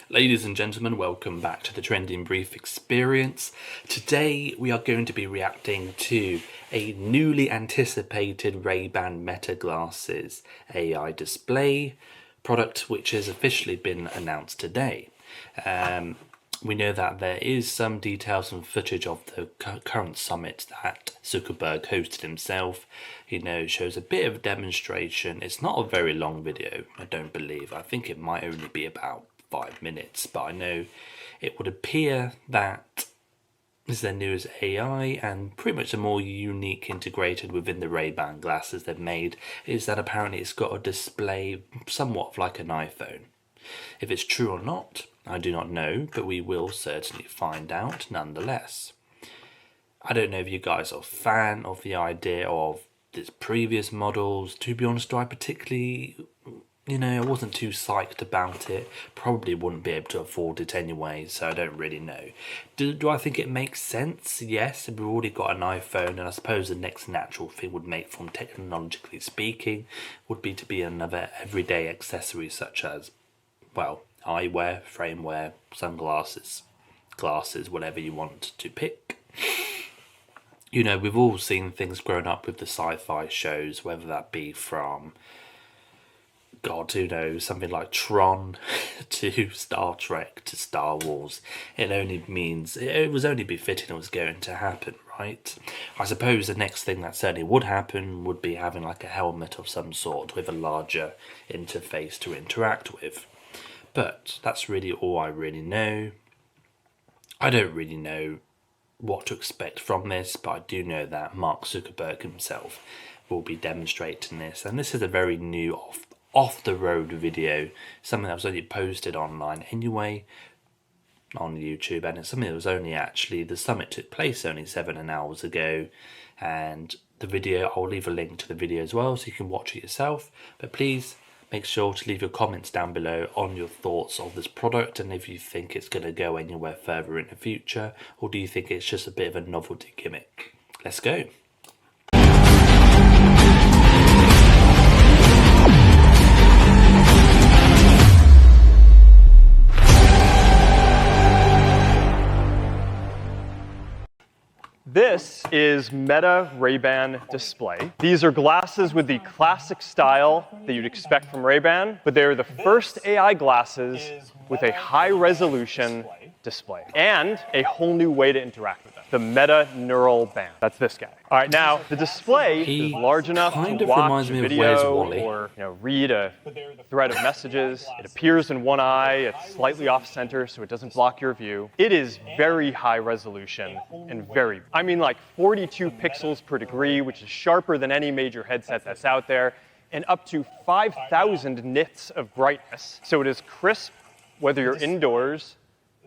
Ladies and gentlemen, welcome back to the Trending Brief Experience. Today we are going to be reacting to a newly anticipated Ray-Ban Meta Glasses AI display product which has officially been announced today. We know that there is some details and footage of the current summit that Zuckerberg hosted himself. Shows a bit of a demonstration. It's not a very long video, I don't believe. I think it might only be about 5 minutes, but I know it would appear that this is their newest AI, and pretty much the more unique integrated within the Ray-Ban glasses they've made is that apparently it's got a display somewhat like an iPhone. If it's true or not, I do not know, but we will certainly find out nonetheless. I don't know if you guys are a fan of the idea of its previous models. To be honest, I particularly, I wasn't too psyched about it. Probably wouldn't be able to afford it anyway, so I don't really know. Do I think it makes sense? Yes, we've already got an iPhone, and I suppose the next natural thing would make, from technologically speaking, would be to be another everyday accessory such as, well, eyewear, framewear, sunglasses, glasses, whatever you want to pick. We've all seen things growing up with the sci-fi shows, whether that be from, God, who knows, something like Tron to Star Trek to Star Wars. It was only befitting it was going to happen, right? I suppose the next thing that certainly would happen would be having like a helmet of some sort with a larger interface to interact with. But that's really all I really know. I don't really know what to expect from this, but I do know that Mark Zuckerberg himself will be demonstrating this. And this is a very new off-the-road video, something that was only posted online anyway on YouTube, and it's something that was only actually, the summit took place only 7 hours ago, and the video, I'll leave a link to the video as well so you can watch it yourself. But please make sure to leave your comments down below on your thoughts of this product, and if you think it's going to go anywhere further in the future, or do you think it's just a bit of a novelty gimmick. Let's go. This is Meta Ray-Ban Display. These are glasses with the classic style that you'd expect from Ray-Ban, but they're the first AI glasses with a high-resolution display and a whole new way to interact with them. The Meta Neural Band. That's this guy. All right, now the display is large enough to watch a video or read a thread of messages. It appears in one eye. It's slightly off-center, so it doesn't block your view. It is very high resolution and like 42 pixels per degree, which is sharper than any major headset that's out there, and up to 5,000 nits of brightness. So it is crisp whether you're indoors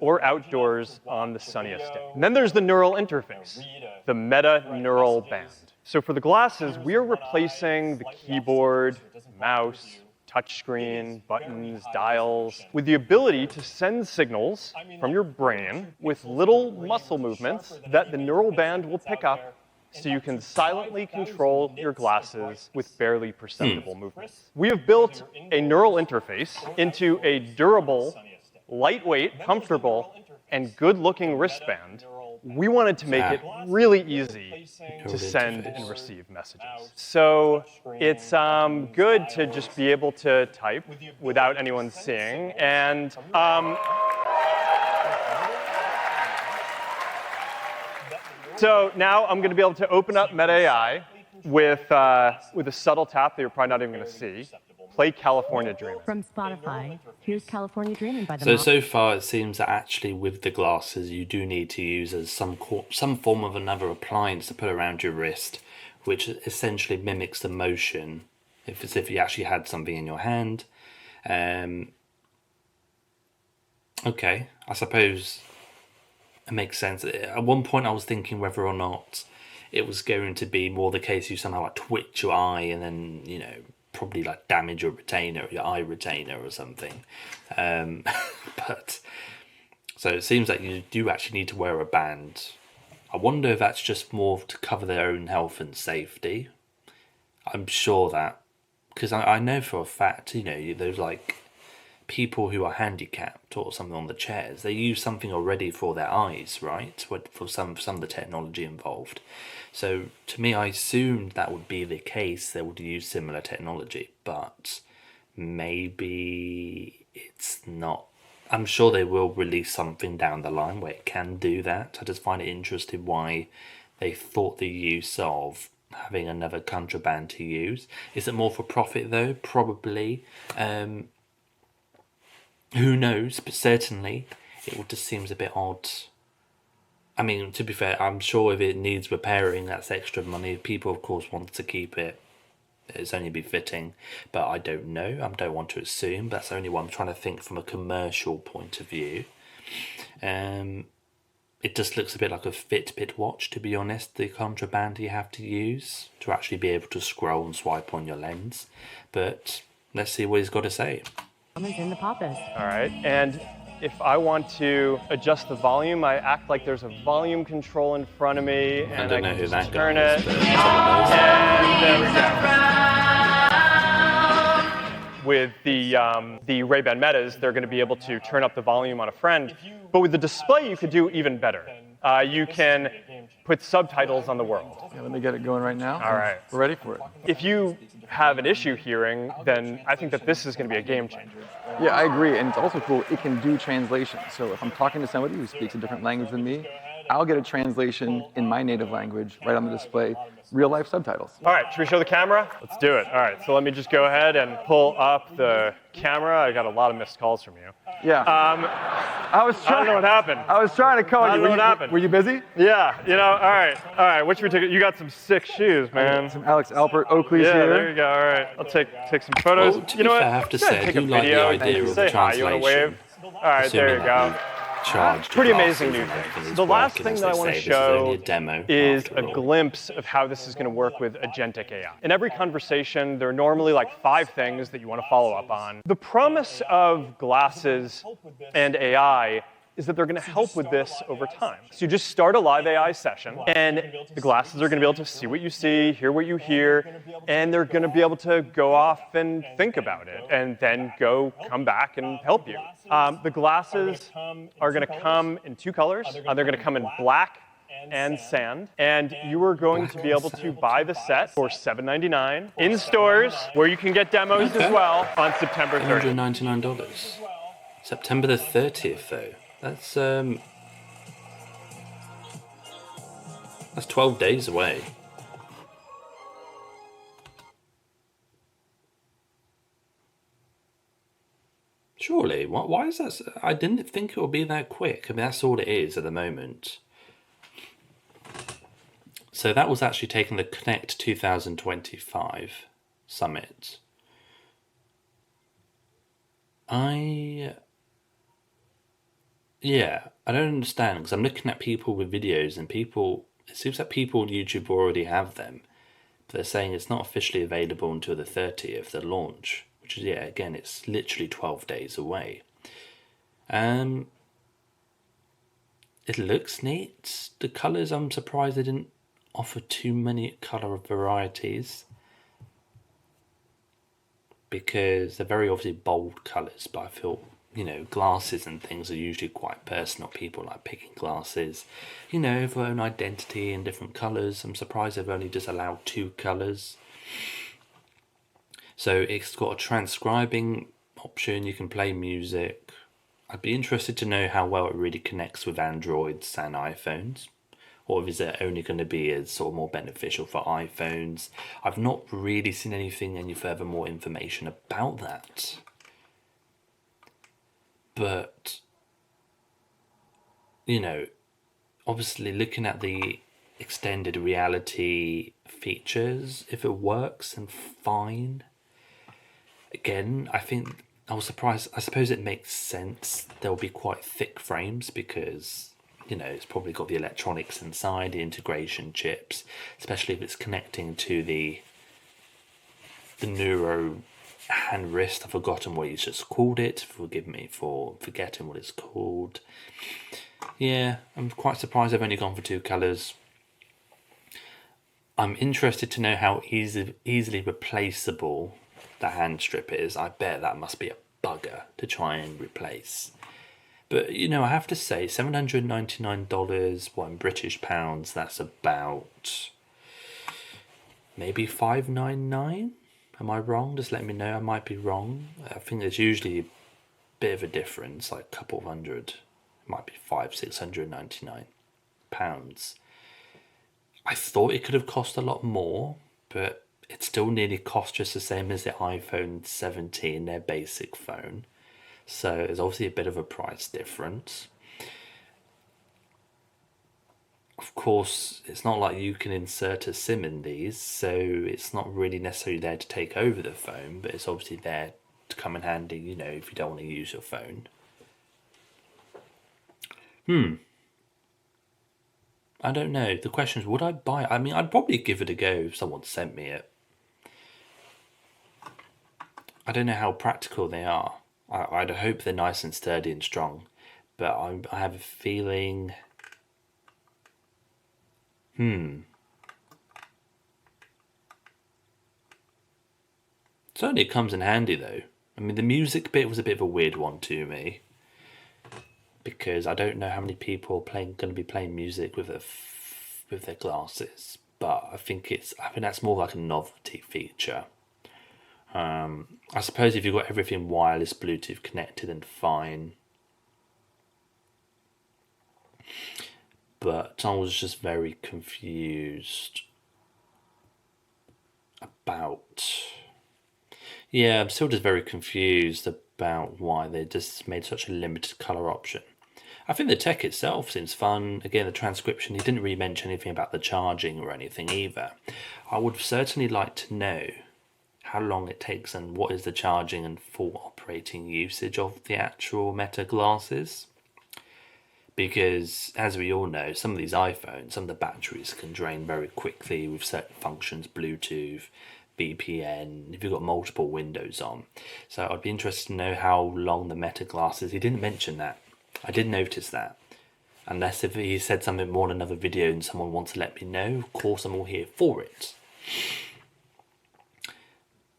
or outdoors on the sunniest day. And then there's the neural interface, the Meta Neural Band. So for the glasses, we are replacing the keyboard, mouse, touchscreen, buttons, dials, with the ability to send signals from your brain with little muscle movements that the neural band will pick up, so you can silently control your glasses with barely perceptible movements. We have built a neural interface into a durable, lightweight, comfortable, and good-looking wristband. We wanted to make it really easy to send and receive messages. So it's good to just be able to type without anyone seeing. And so now I'm going to be able to open up Meta AI with a subtle tap that you're probably not even going to see. Play California Dreaming. From Spotify, here's California Dreaming by the So far it seems that actually with the glasses you do need to use as some form of another appliance to put around your wrist, which essentially mimics the motion, if you actually had something in your hand. Okay, I suppose it makes sense. At one point I was thinking whether or not it was going to be more the case you somehow like twitch your eye and then, probably like damage your retainer, your eye retainer or something. But so it seems like you do actually need to wear a band. I wonder if that's just more to cover their own health and safety. I'm sure that, because I know for a fact, there's like people who are handicapped or something on the chairs, they use something already for their eyes, right? For some of the technology involved. So to me, I assumed that would be the case. They would use similar technology, but maybe it's not. I'm sure they will release something down the line where it can do that. I just find it interesting why they thought the use of having another contraband to use. Is it more for profit though? Probably. Who knows? But certainly it just seems a bit odd. I mean, to be fair, I'm sure if it needs repairing, that's extra money. People, of course, want to keep it. It's only befitting, but I don't know. I don't want to assume. That's only what I'm trying to think from a commercial point of view. It just looks a bit like a Fitbit watch, to be honest, the contraband you have to use to actually be able to scroll and swipe on your lens. But let's see what he's got to say. Comments in the poppers. All right, and if I want to adjust the volume, I act like there's a volume control in front of me, and I don't know can who just that turn guy it, is, but someone knows. and there we go. With the Ray-Ban Metas, they're going to be able to turn up the volume on a friend, but with the display, you could do even better. You can put subtitles on the world. Yeah, let me get it going right now. All right. We're ready for it. If you have an issue hearing, then I think that this is going to be a game changer. Yeah, I agree. And it's also cool, it can do translation. So if I'm talking to somebody who speaks a different language than me, I'll get a translation in my native language right on the display, real life subtitles. All right, should we show the camera? Let's do it. All right, so let me just go ahead and pull up the camera. I got a lot of missed calls from you. Yeah. I don't know what happened. I was trying to call I you. don't know what happened. Were you busy? Yeah, all right. What should we take? You got some sick shoes, man. Some Alex Alpert Oakley's Yeah, here. there you go. All right, I'll take some photos. Well, to you know be what? fair, I have to Go ahead, say, I take do a like the video. idea of the Say hi. You want to translation. wave? All right, there you go. Pretty amazing new thing. The last thing that I want to show is a glimpse of how this is going to work with agentic AI. In every conversation, there are normally like 5 things that you want to follow up on. The promise of glasses and AI is that they're going to help with this over time. So you just start a live AI session, and the glasses are going to be able to see what you see, hear what you hear, and they're going to be able to go off and think about it, and then come back and help you. The glasses are going to come in 2 colors. They're going to come in black and sand, and you are going to be able to buy the set for $7.99 in stores, where you can get demos as well on September 30th. $199. September the 30th, though. That's 12 days away. Surely, why is that? I didn't think it would be that quick. I mean, that's all it is at the moment. So that was actually taking the Connect 2025 summit. Yeah, I don't understand, because I'm looking at people with videos, and it seems like people on YouTube already have them, but they're saying it's not officially available until the 30th, the launch, which is, again, it's literally 12 days away. It looks neat. The colours, I'm surprised they didn't offer too many colour varieties, because they're very obviously bold colours, but I feel, glasses and things are usually quite personal. People like picking glasses, for their own identity in different colours. I'm surprised they've only just allowed 2 colours. So it's got a transcribing option, you can play music. I'd be interested to know how well it really connects with Androids and iPhones, or is it only going to be as sort of more beneficial for iPhones? I've not really seen any further more information about that. But, obviously looking at the extended reality features, if it works, then fine. Again, I was surprised. I suppose it makes sense. There'll be quite thick frames because, it's probably got the electronics inside, the integration chips, especially if it's connecting to the neuro hand wrist. I've forgotten what he's just called it. Forgive me for forgetting what it's called. Yeah, I'm quite surprised they've only gone for 2 colours. I'm interested to know how easily replaceable the hand strip is. I bet that must be a bugger to try and replace. But, you know, I have to say, $799, what, in British pounds, that's about maybe $599? Am I wrong? Just let me know. I might be wrong. I think there's usually a bit of a difference, like a couple of hundred. It might be £699. I thought it could have cost a lot more, but it still nearly cost just the same as the iPhone 17, their basic phone. So there's obviously a bit of a price difference. Of course, it's not like you can insert a SIM in these, so it's not really necessarily there to take over the phone, but it's obviously there to come in handy, you know, if you don't want to use your phone. I don't know. The question is, would I buy it? I mean, I'd probably give it a go if someone sent me it. I don't know how practical they are. I'd hope they're nice and sturdy and strong, but I have a feeling... Certainly it comes in handy though. I mean, the music bit was a bit of a weird one to me, because I don't know how many people are going to be playing music with their glasses, but I think that's more like a novelty feature. I suppose if you've got everything wireless, Bluetooth connected, then fine. But I was just very confused about... Yeah, I'm still just very confused about why they just made such a limited colour option. I think the tech itself seems fun. Again, the transcription, he didn't really mention anything about the charging or anything either. I would certainly like to know how long it takes and what is the charging and full operating usage of the actual Meta glasses. Because, as we all know, some of these iPhones, some of the batteries can drain very quickly with certain functions, Bluetooth, VPN, if you've got multiple windows on. So I'd be interested to know how long the Meta glasses, he didn't mention that. I did notice that. Unless if he said something more in another video and someone wants to let me know, of course I'm all here for it.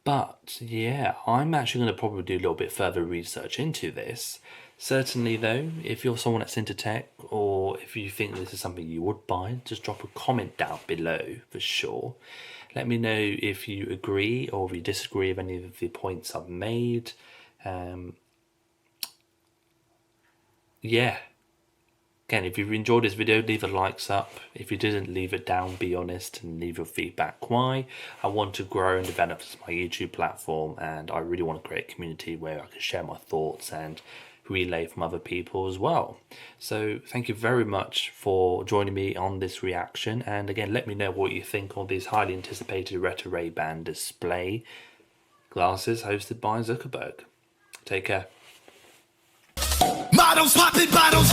But yeah, I'm actually going to probably do a little bit further research into this. Certainly though, if you're someone that's into tech, or if you think this is something you would buy, just drop a comment down below for sure. Let me know if you agree or if you disagree with any of the points I've made. Yeah. Again, if you've enjoyed this video, leave a likes up. If you didn't, leave it down, be honest, and leave your feedback. Why? I want to grow and develop my YouTube platform, and I really want to create a community where I can share my thoughts and relay from other people as well. So thank you very much for joining me on this reaction, and again, let me know what you think of these highly anticipated Retro Ray-Ban display glasses hosted by Zuckerberg. Take care. Models popping bottles.